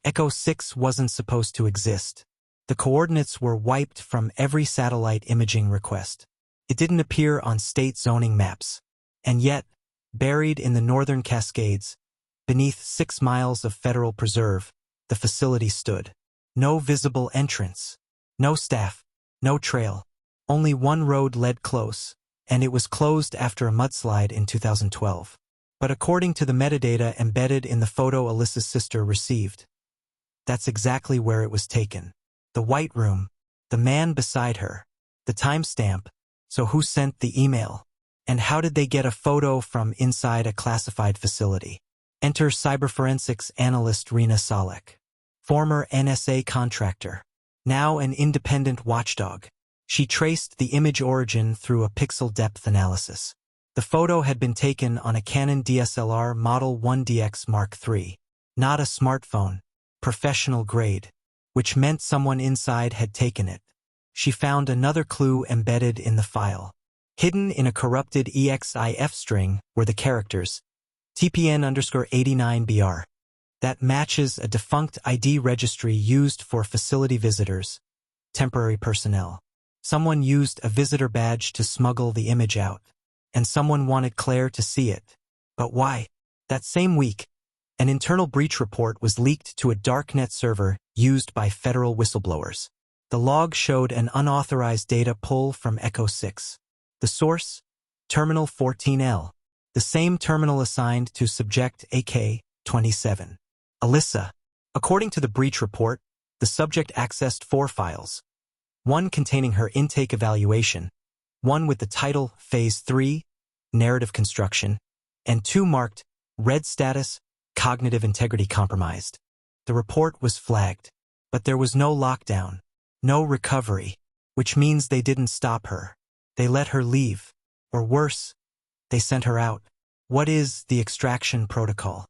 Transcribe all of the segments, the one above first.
Echo 6 wasn't supposed to exist. The coordinates were wiped from every satellite imaging request. It didn't appear on state zoning maps. And yet, buried in the northern Cascades, beneath 6 miles of federal preserve, the facility stood. No visible entrance. No staff. No trail. Only one road led close, and it was closed after a mudslide in 2012. But according to the metadata embedded in the photo Alyssa's sister received, that's exactly where it was taken. The white room, the man beside her, the timestamp. So who sent the email? And how did they get a photo from inside a classified facility? Enter cyberforensics analyst Rena Salek, former NSA contractor, now an independent watchdog. She traced the image origin through a pixel depth analysis. The photo had been taken on a Canon DSLR Model 1DX Mark III, not a smartphone, professional grade, which meant someone inside had taken it. She found another clue embedded in the file. Hidden in a corrupted EXIF string were the characters TPN_89BR. That matches a defunct ID registry used for facility visitors, temporary personnel. Someone used a visitor badge to smuggle the image out, and someone wanted Claire to see it. But why? That same week, an internal breach report was leaked to a darknet server used by federal whistleblowers. The log showed an unauthorized data pull from Echo 6. The source? Terminal 14L, the same terminal assigned to subject AK-27. Alyssa. According to the breach report, the subject accessed 4 files. One containing her intake evaluation, one with the title Phase 3, Narrative Construction, and 2 marked Red Status, Cognitive Integrity Compromised. The report was flagged, but there was no lockdown, no recovery, which means they didn't stop her. They let her leave, or worse, they sent her out. What is the extraction protocol?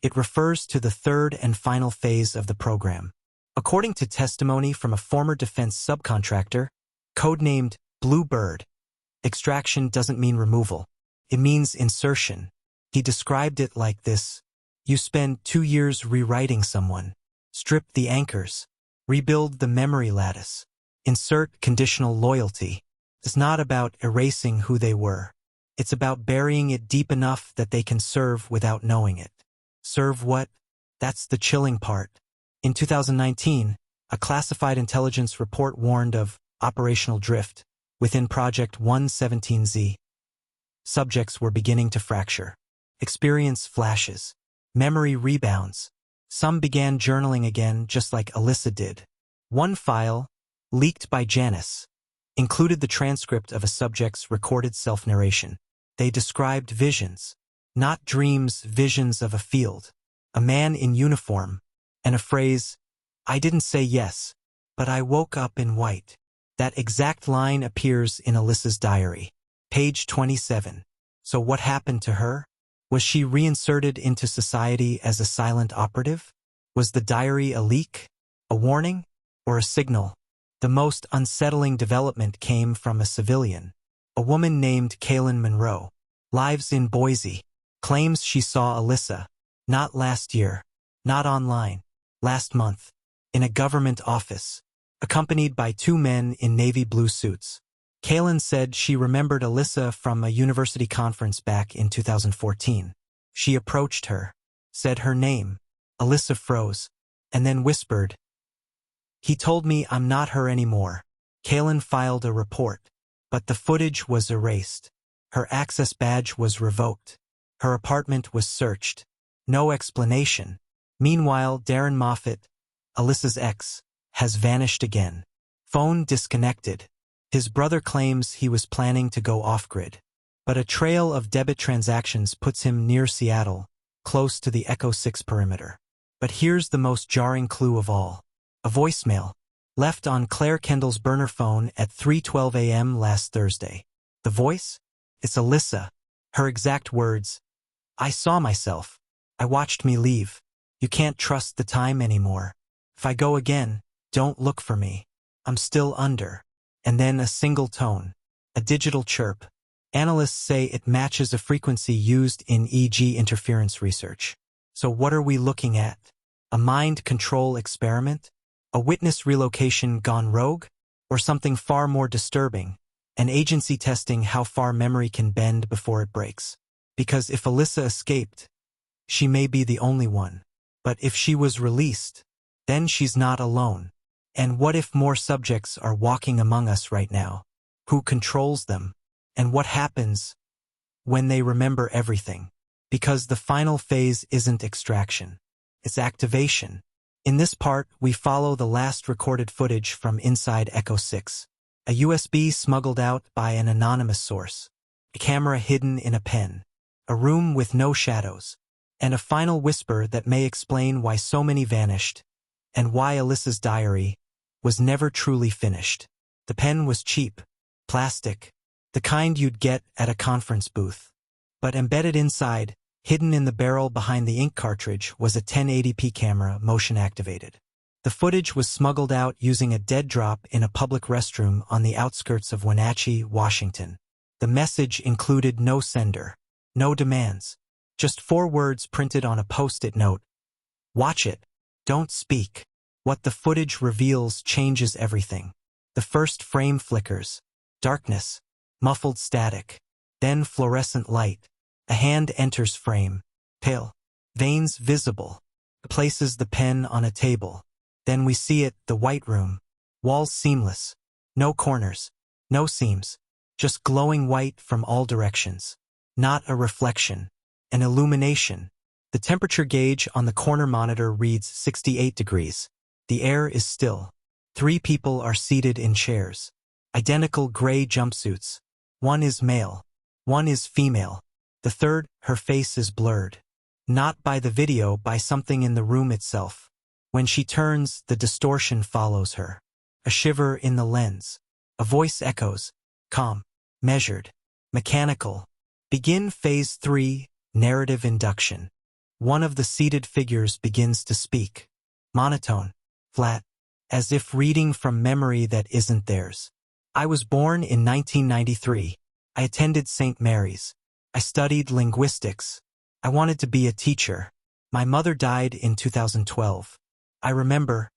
It refers to the third and final phase of the program. According to testimony from a former defense subcontractor, codenamed Bluebird, extraction doesn't mean removal. It means insertion. He described it like this: you spend 2 years rewriting someone, strip the anchors, rebuild the memory lattice, insert conditional loyalty. It's not about erasing who they were. It's about burying it deep enough that they can serve without knowing it. Serve what? That's the chilling part. In 2019, a classified intelligence report warned of operational drift within Project 117Z. Subjects were beginning to fracture, experience flashes, memory rebounds. Some began journaling again just like Alyssa did. One file, leaked by Janice, included the transcript of a subject's recorded self-narration. They described visions, not dreams, visions of a field, a man in uniform, and a phrase, "I didn't say yes, but I woke up in white." That exact line appears in Alyssa's diary, page 27. So what happened to her? Was she reinserted into society as a silent operative? Was the diary a leak, a warning, or a signal? The most unsettling development came from a civilian, a woman named Kaylin Monroe, lives in Boise, claims she saw Alyssa, not last year, not online, last month, in a government office, accompanied by 2 men in navy blue suits. Kaylin said she remembered Alyssa from a university conference back in 2014. She approached her, said her name. Alyssa froze, and then whispered, "He told me I'm not her anymore." Kaylin filed a report, but the footage was erased. Her access badge was revoked. Her apartment was searched. No explanation. Meanwhile, Darren Moffat, Alyssa's ex, has vanished again. Phone disconnected. His brother claims he was planning to go off-grid, but a trail of debit transactions puts him near Seattle, close to the Echo 6 perimeter. But here's the most jarring clue of all. A voicemail, left on Claire Kendall's burner phone at 3:12 a.m. last Thursday. The voice? It's Alyssa. Her exact words, "I saw myself. I watched me leave. You can't trust the time anymore. If I go again, don't look for me. I'm still under." And then a single tone, a digital chirp. Analysts say it matches a frequency used in EEG interference research. So what are we looking at? A mind control experiment? A witness relocation gone rogue? Or something far more disturbing, an agency testing how far memory can bend before it breaks? Because if Alyssa escaped, she may be the only one. But if she was released, then she's not alone. And what if more subjects are walking among us right now? Who controls them? And what happens when they remember everything? Because the final phase isn't extraction. It's activation. In this part, we follow the last recorded footage from inside Echo 6. A USB smuggled out by an anonymous source. A camera hidden in a pen. A room with no shadows. And a final whisper that may explain why so many vanished, and why Alyssa's diary was never truly finished. The pen was cheap, plastic, the kind you'd get at a conference booth. But embedded inside, hidden in the barrel behind the ink cartridge, was a 1080p camera, motion-activated. The footage was smuggled out using a dead drop in a public restroom on the outskirts of Wenatchee, Washington. The message included no sender, no demands. Just 4 words printed on a post-it note. Watch it. Don't speak. What the footage reveals changes everything. The first frame flickers. Darkness. Muffled static. Then fluorescent light. A hand enters frame. Pale. Veins visible. Places the pen on a table. Then we see it, the white room. Walls seamless. No corners. No seams. Just glowing white from all directions. Not a reflection. An illumination. The temperature gauge on the corner monitor reads 68 degrees. The air is still. 3 people are seated in chairs. Identical gray jumpsuits. One is male. One is female. The third, her face is blurred. Not by the video, by something in the room itself. When she turns, the distortion follows her. A shiver in the lens. A voice echoes. Calm. Measured. Mechanical. Begin phase 3. Narrative induction. One of the seated figures begins to speak. Monotone. Flat. As if reading from memory that isn't theirs. I was born in 1993. I attended St. Mary's. I studied linguistics. I wanted to be a teacher. My mother died in 2012. I remember.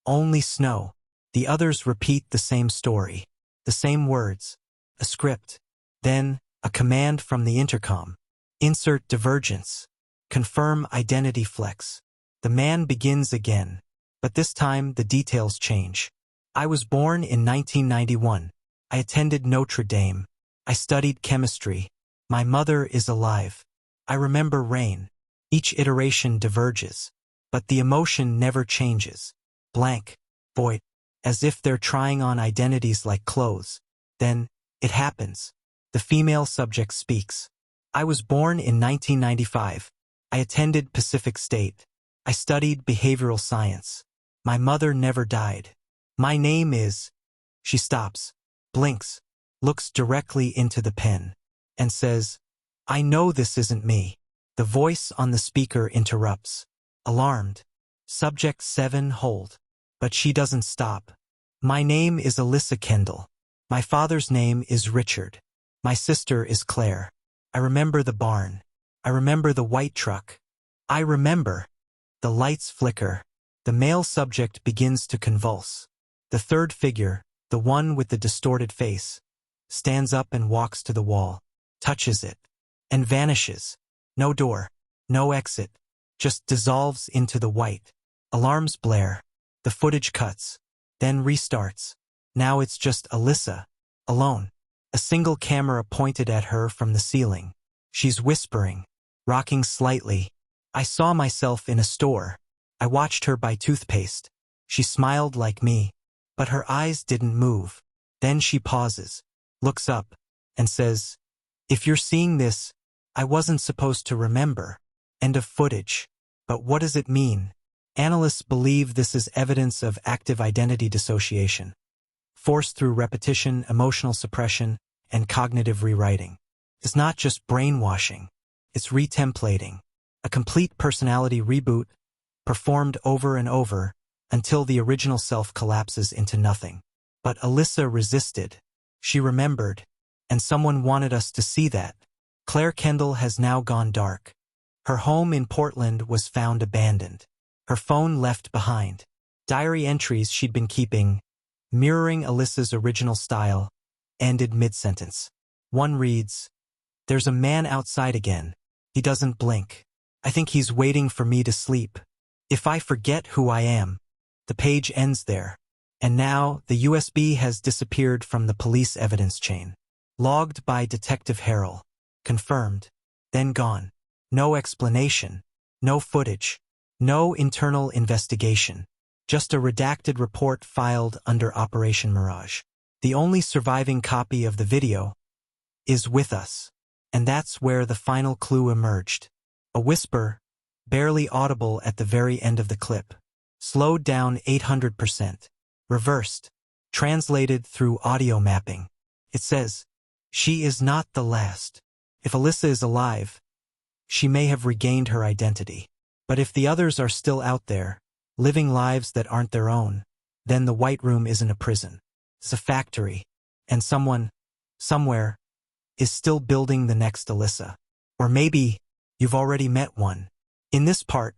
Only snow. The others repeat the same story. The same words. A script. Then, a command from the intercom. Insert divergence. Confirm identity flex. The man begins again. But this time the details change. I was born in 1991. I attended Notre Dame. I studied chemistry. My mother is alive. I remember rain. Each iteration diverges. But the emotion never changes. Blank. Void. As if they're trying on identities like clothes. Then, it happens. The female subject speaks. I was born in 1995. I attended Pacific State. I studied behavioral science. My mother never died. My name is... She stops, blinks, looks directly into the pen, and says, I know this isn't me. The voice on the speaker interrupts. Alarmed. Subject 7 hold. But she doesn't stop. My name is Alyssa Kendall. My father's name is Richard. My sister is Claire. I remember the barn. I remember the white truck. I remember. The lights flicker. The male subject begins to convulse. The third figure, the one with the distorted face, stands up and walks to the wall, touches it, and vanishes. No door, no exit, just dissolves into the white. Alarms blare. The footage cuts, then restarts. Now it's just Alyssa, alone. A single camera pointed at her from the ceiling. She's whispering, rocking slightly. I saw myself in a store. I watched her buy toothpaste. She smiled like me, but her eyes didn't move. Then she pauses, looks up, and says, if you're seeing this, I wasn't supposed to remember. End of footage. But what does it mean? Analysts believe this is evidence of active identity dissociation, forced through repetition, emotional suppression, and cognitive rewriting. It's not just brainwashing. It's retemplating. A complete personality reboot, performed over and over, until the original self collapses into nothing. But Alyssa resisted. She remembered. And someone wanted us to see that. Claire Kendall has now gone dark. Her home in Portland was found abandoned. Her phone left behind. Diary entries she'd been keeping, mirroring Alyssa's original style, ended mid-sentence. One reads, "There's a man outside again. He doesn't blink. I think he's waiting for me to sleep. If I forget who I am." The page ends there. And now, the USB has disappeared from the police evidence chain. Logged by Detective Harrell. Confirmed. Then gone. No explanation. No footage. No internal investigation. Just a redacted report filed under Operation Mirage. The only surviving copy of the video is with us. And that's where the final clue emerged. A whisper, barely audible at the very end of the clip. Slowed down 800%. Reversed. Translated through audio mapping. It says, "She is not the last. If Alyssa is alive, she may have regained her identity. But if the others are still out there, living lives that aren't their own, then the White Room isn't a prison. It's a factory. And someone, somewhere, is still building the next Alyssa. Or maybe you've already met one." In this part,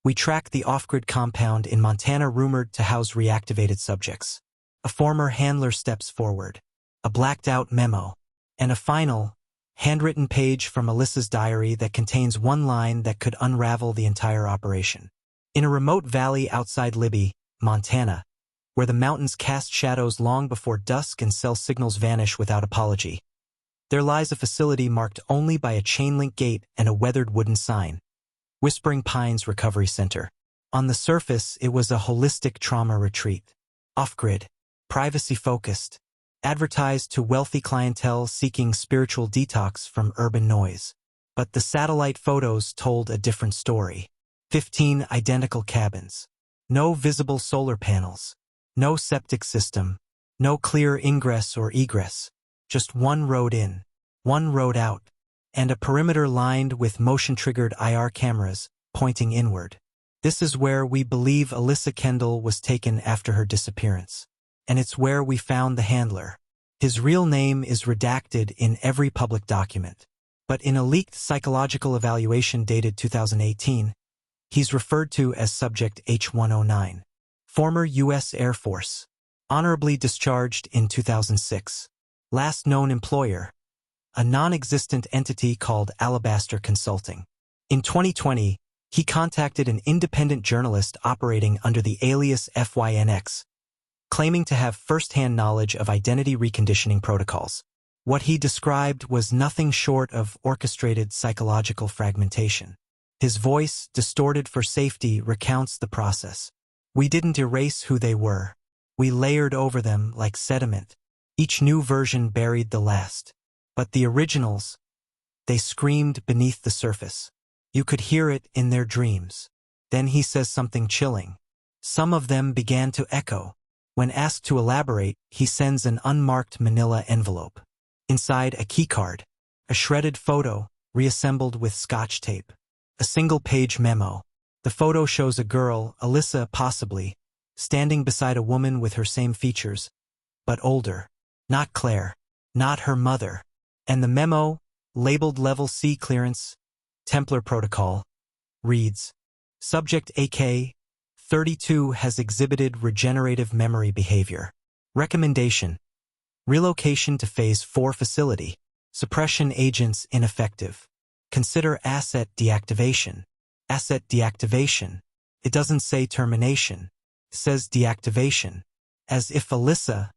we track the off-grid compound in Montana rumored to house reactivated subjects. A former handler steps forward. A blacked-out memo. And a final, handwritten page from Alyssa's diary that contains one line that could unravel the entire operation. In a remote valley outside Libby, Montana, where the mountains cast shadows long before dusk and cell signals vanish without apology, there lies a facility marked only by a chain-link gate and a weathered wooden sign. Whispering Pines Recovery Center. On the surface, it was a holistic trauma retreat. Off-grid, privacy-focused, advertised to wealthy clientele seeking spiritual detox from urban noise. But the satellite photos told a different story. 15 identical cabins. No visible solar panels. No septic system. No clear ingress or egress. Just one road in, one road out, and a perimeter lined with motion-triggered IR cameras pointing inward. This is where we believe Alyssa Kendall was taken after her disappearance. And it's where we found the handler. His real name is redacted in every public document. But in a leaked psychological evaluation dated 2018, he's referred to as Subject H109. Former U.S. Air Force. Honorably discharged in 2006. Last known employer, a non-existent entity called Alabaster Consulting. In 2020, he contacted an independent journalist operating under the alias FYNX, claiming to have first-hand knowledge of identity reconditioning protocols. What he described was nothing short of orchestrated psychological fragmentation. His voice, distorted for safety, recounts the process. "We didn't erase who they were. We layered over them like sediment. Each new version buried the last. But the originals, they screamed beneath the surface. You could hear it in their dreams." Then he says something chilling. Some of them began to echo. When asked to elaborate, he sends an unmarked manila envelope. Inside, a keycard, a shredded photo, reassembled with scotch tape. A single-page memo. The photo shows a girl, Alyssa possibly, standing beside a woman with her same features, but older. Not Claire. Not her mother. And the memo, labeled Level C clearance, Templar Protocol, reads, "Subject AK 32 has exhibited regenerative memory behavior. Recommendation: relocation to Phase 4 facility. Suppression agents ineffective. Consider asset deactivation." Asset deactivation. It doesn't say termination. It says deactivation. As if Alyssa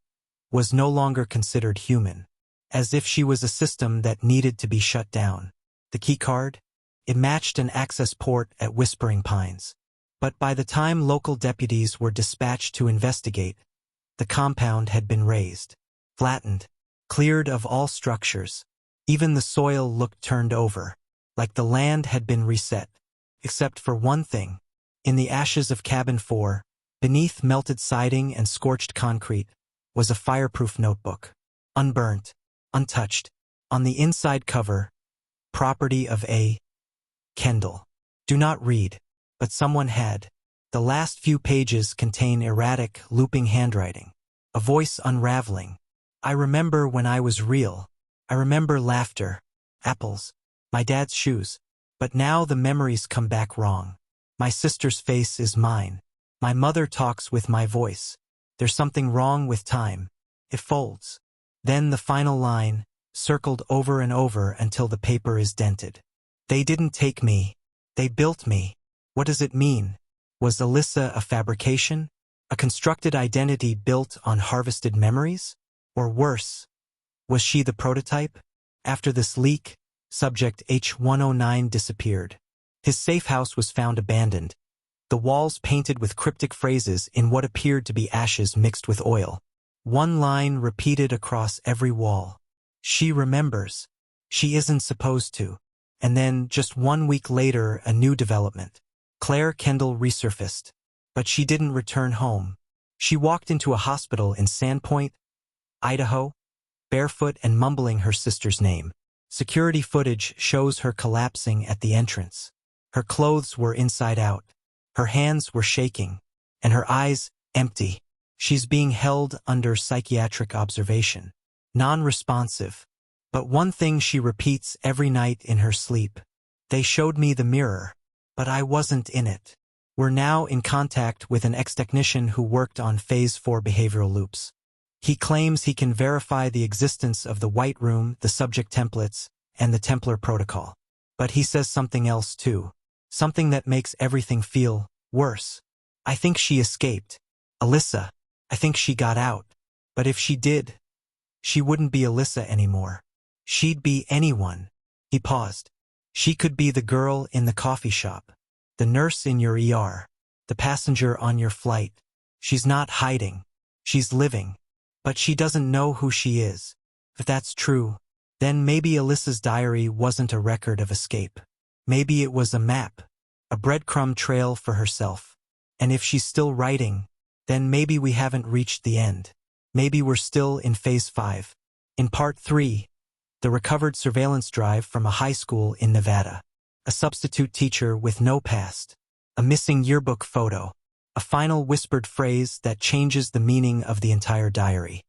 was no longer considered human. As if she was a system that needed to be shut down. The keycard? It matched an access port at Whispering Pines. But by the time local deputies were dispatched to investigate, the compound had been razed, flattened, cleared of all structures. Even the soil looked turned over, like the land had been reset. Except for one thing. In the ashes of Cabin 4, beneath melted siding and scorched concrete, was a fireproof notebook. Unburnt, untouched. On the inside cover, property of A. Kendall. Do not read, but someone had. The last few pages contain erratic, looping handwriting. A voice unraveling. "I remember when I was real. I remember laughter, apples, my dad's shoes. But now the memories come back wrong. My sister's face is mine. My mother talks with my voice. There's something wrong with time. It folds. Then the final line, circled over and over until the paper is dented. They didn't take me. They built me. What does it mean? Was Alyssa a fabrication? A constructed identity built on harvested memories? Or worse, was she the prototype? After this leak, subject H109 disappeared. His safe house was found abandoned, the walls painted with cryptic phrases in what appeared to be ashes mixed with oil. One line repeated across every wall. She remembers. She isn't supposed to. And then, just 1 week later, a new development. Claire Kendall resurfaced. But she didn't return home. She walked into a hospital in Sandpoint, Idaho, barefoot and mumbling her sister's name. Security footage shows her collapsing at the entrance. Her clothes were inside out. Her hands were shaking. And her eyes empty. She's being held under psychiatric observation. Non-responsive. But one thing she repeats every night in her sleep. They showed me the mirror, but I wasn't in it. We're now in contact with an ex-technician who worked on Phase 4 behavioral loops. He claims he can verify the existence of the White Room, the subject templates, and the Templar protocol. But he says something else too. Something that makes everything feel worse. I think she escaped. Alyssa. I think she got out. But if she did, she wouldn't be Alyssa anymore. She'd be anyone. He paused. She could be the girl in the coffee shop, the nurse in your ER, the passenger on your flight. She's not hiding. She's living. But she doesn't know who she is. If that's true, then maybe Alyssa's diary wasn't a record of escape. Maybe it was a map, a breadcrumb trail for herself. And if she's still writing, then maybe we haven't reached the end. Maybe we're still in Phase 5. In Part 3, the recovered surveillance drive from a high school in Nevada. A substitute teacher with no past. A missing yearbook photo. A final whispered phrase that changes the meaning of the entire diary.